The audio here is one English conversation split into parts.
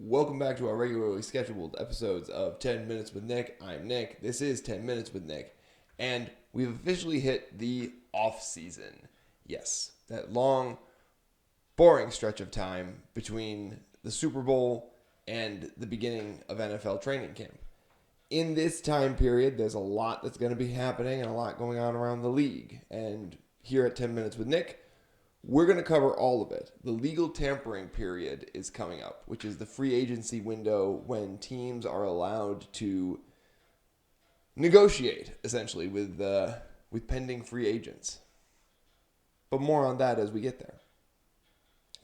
Welcome back to our regularly scheduled episodes of 10 Minutes with Nick. I'm Nick. This is 10 Minutes with Nick. And we've officially hit the off season. Yes, that long, boring stretch of time between the Super Bowl and the beginning of NFL training camp. In this time period, there's a lot that's going to be happening and a lot going on around the league. And here at 10 Minutes with Nick, we're going to cover all of it. The legal tampering period is coming up, which is the free agency window when teams are allowed to negotiate, essentially, with pending free agents. But more on that as we get there.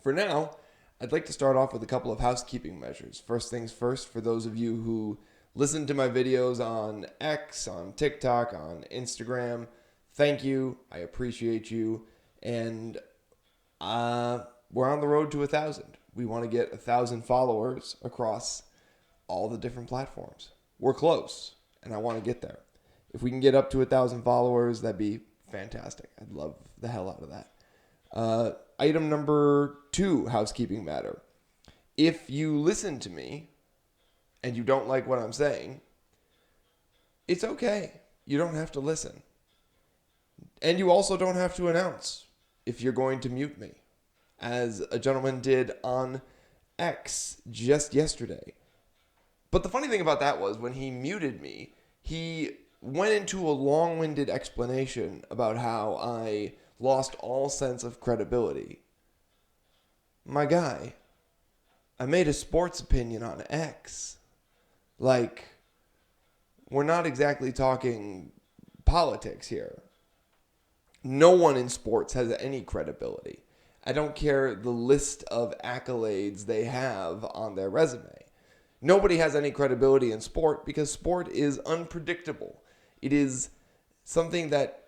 For now, I'd like to start off with a couple of housekeeping measures. First things first, for those of you who listen to my videos on X, on TikTok, on Instagram, thank you. I appreciate you. And we're on the road to 1,000. We want to get 1,000 followers across all the different platforms. We're close, and I want to get there. If we can get up to 1,000 followers, that'd be fantastic. I'd love the hell out of that. Item number 2, housekeeping matter. If you listen to me and you don't like what I'm saying, it's okay. You don't have to listen. And you also don't have to announce if you're going to mute me, as a gentleman did on X just yesterday. But the funny thing about that was when he muted me, he went into a long-winded explanation about how I lost all sense of credibility. My guy, I made a sports opinion on X. Like, we're not exactly talking politics here. No one in sports has any credibility. I don't care the list of accolades they have on their resume. Nobody has any credibility in sport because sport is unpredictable. It is something that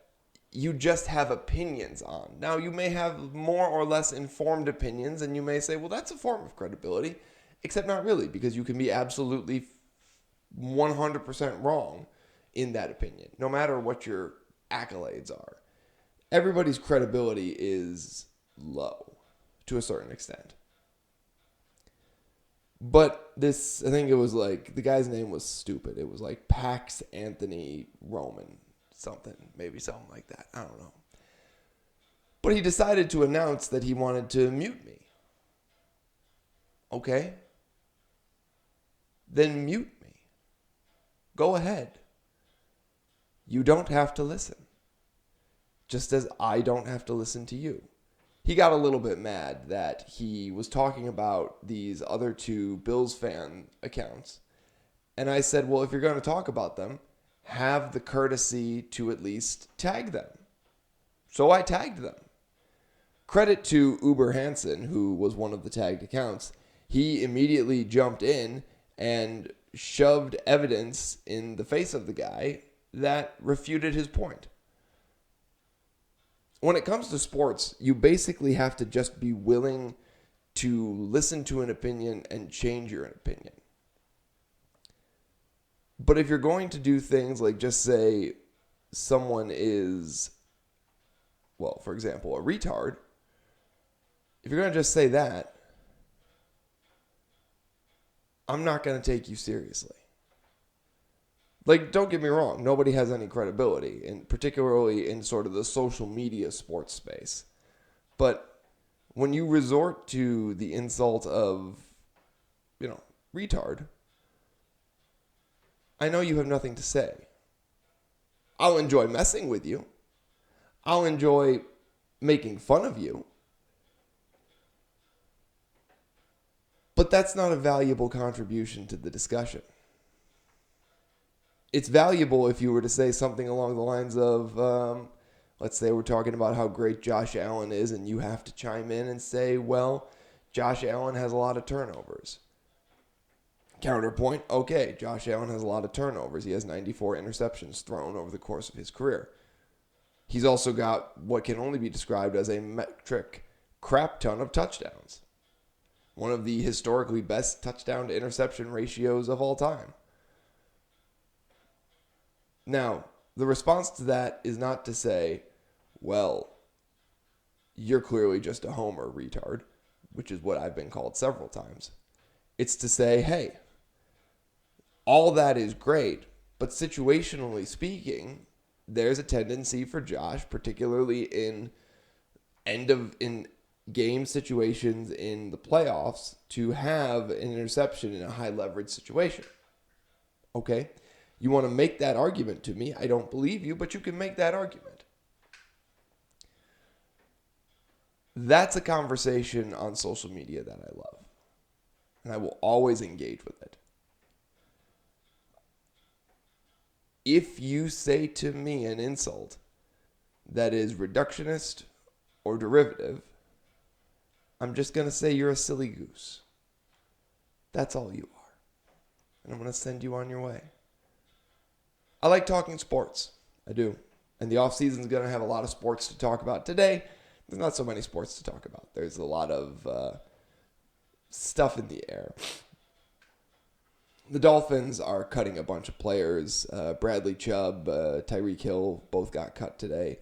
you just have opinions on. Now, you may have more or less informed opinions, and you may say, well, that's a form of credibility, except not really, because you can be absolutely 100% wrong in that opinion, no matter what your accolades are. Everybody's credibility is low to a certain extent. But this, I think it was like, the guy's name was stupid. It was like Pax Anthony Roman something, maybe something like that. I don't know. But he decided to announce that he wanted to mute me. Okay. Then mute me. Go ahead. You don't have to listen. Just as I don't have to listen to you. He got a little bit mad that he was talking about these other 2 Bills fan accounts. And I said, well, if you're going to talk about them, have the courtesy to at least tag them. So I tagged them. Credit to Uber Hansen, who was one of the tagged accounts. He immediately jumped in and shoved evidence in the face of the guy that refuted his point. When it comes to sports, you basically have to just be willing to listen to an opinion and change your opinion. But if you're going to do things like just say someone is, well, for example, a retard, if you're going to just say that, I'm not going to take you seriously. Like, don't get me wrong, nobody has any credibility, and particularly in sort of the social media sports space. But when you resort to the insult of, retard, I know you have nothing to say. I'll enjoy messing with you. I'll enjoy making fun of you. But that's not a valuable contribution to the discussion. It's valuable if you were to say something along the lines of, let's say we're talking about how great Josh Allen is, and you have to chime in and say, well, Josh Allen has a lot of turnovers. Counterpoint, okay, Josh Allen has a lot of turnovers. He has 94 interceptions thrown over the course of his career. He's also got what can only be described as a metric crap ton of touchdowns. One of the historically best touchdown to interception ratios of all time. Now, the response to that is not to say, well, you're clearly just a homer, retard, which is what I've been called several times. It's to say, hey, all that is great, but situationally speaking, there's a tendency for Josh, particularly in in game situations in the playoffs, to have an interception in a high leverage situation. Okay? You want to make that argument to me. I don't believe you, but you can make that argument. That's a conversation on social media that I love. And I will always engage with it. If you say to me an insult that is reductionist or derivative, I'm just going to say you're a silly goose. That's all you are. And I'm going to send you on your way. I like talking sports. I do. And the offseason is going to have a lot of sports to talk about. Today, there's not so many sports to talk about. There's a lot of stuff in the air. The Dolphins are cutting a bunch of players. Bradley Chubb, Tyreek Hill both got cut today.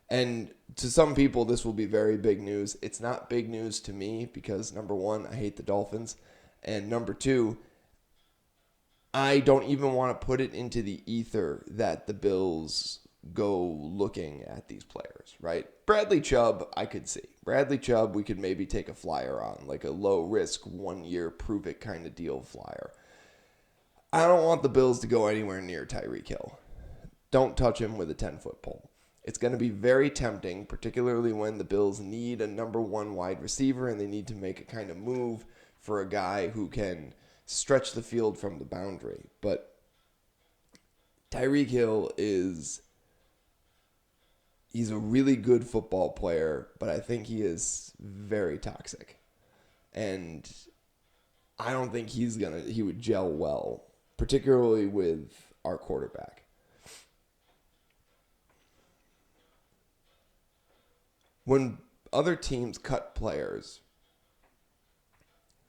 And to some people, this will be very big news. It's not big news to me because, number one, I hate the Dolphins. And number two, I don't even want to put it into the ether that the Bills go looking at these players, right? Bradley Chubb, I could see. Bradley Chubb, we could maybe take a flyer on, like a low-risk, one-year, prove-it kind of deal flyer. I don't want the Bills to go anywhere near Tyreek Hill. Don't touch him with a 10-foot pole. It's going to be very tempting, particularly when the Bills need a number one wide receiver and they need to make a kind of move for a guy who can stretch the field from the boundary. But Tyreek Hill he's a really good football player, but I think he is very toxic. And I don't think he would gel well, particularly with our quarterback. When other teams cut players,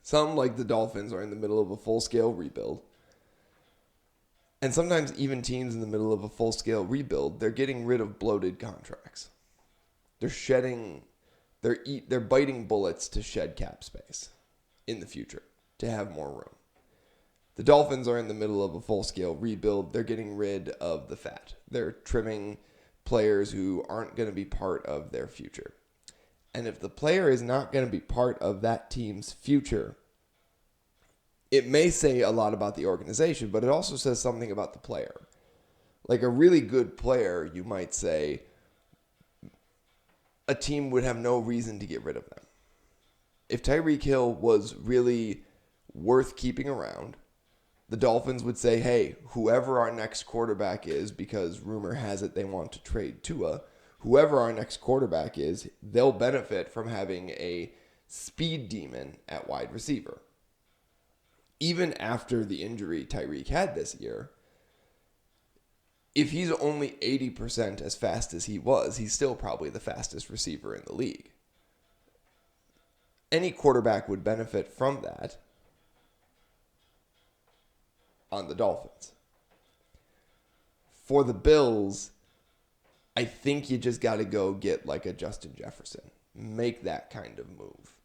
some like the Dolphins are in the middle of a full-scale rebuild. And sometimes even teams in the middle of a full-scale rebuild, they're getting rid of bloated contracts. They're biting bullets to shed cap space in the future to have more room. The Dolphins are in the middle of a full-scale rebuild. They're getting rid of the fat. They're trimming players who aren't going to be part of their future. And if the player is not going to be part of that team's future, it may say a lot about the organization, but it also says something about the player. Like a really good player, you might say, a team would have no reason to get rid of them. If Tyreek Hill was really worth keeping around, the Dolphins would say, hey, whoever our next quarterback is, because rumor has it they want to trade Tua, whoever our next quarterback is, they'll benefit from having a speed demon at wide receiver. Even after the injury Tyreek had this year, if he's only 80% as fast as he was, he's still probably the fastest receiver in the league. Any quarterback would benefit from that on the Dolphins. For the Bills, I think you just got to go get like a Justin Jefferson. Make that kind of move.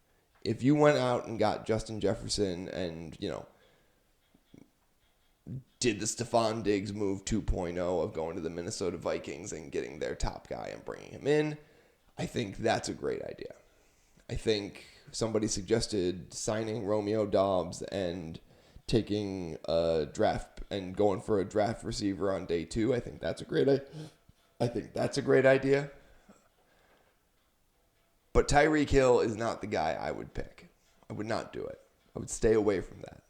If you went out and got Justin Jefferson and, did the Stephon Diggs move 2.0 of going to the Minnesota Vikings and getting their top guy and bringing him in, I think that's a great idea. I think somebody suggested signing Romeo Doubs and taking a draft and going for a draft receiver on day 2. I think that's a great idea. But Tyreek Hill is not the guy I would pick. I would not do it. I would stay away from that.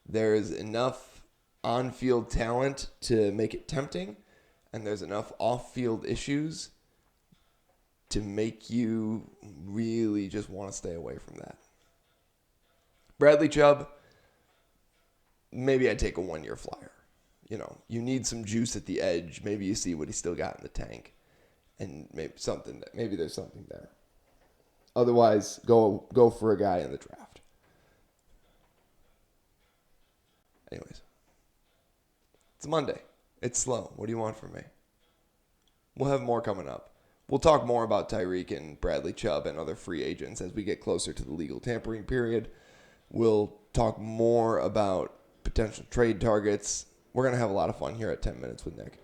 There is enough on-field talent to make it tempting, and there's enough off-field issues to make you really just want to stay away from that. Bradley Chubb, maybe I'd take a 1-year flyer. You need some juice at the edge. Maybe you see what he's still got in the tank, and maybe there's something there. Otherwise, go for a guy in the draft. Anyways, it's Monday. It's slow. What do you want from me? We'll have more coming up. We'll talk more about Tyreek and Bradley Chubb and other free agents as we get closer to the legal tampering period. We'll talk more about potential trade targets. We're going to have a lot of fun here at 10 Minutes with Nick.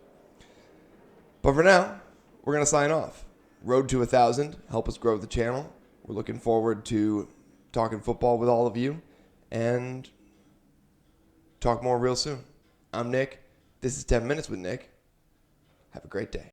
But for now, we're going to sign off. Road to 1,000. Help us grow the channel. We're looking forward to talking football with all of you and talk more real soon. I'm Nick. This is 10 Minutes with Nick. Have a great day.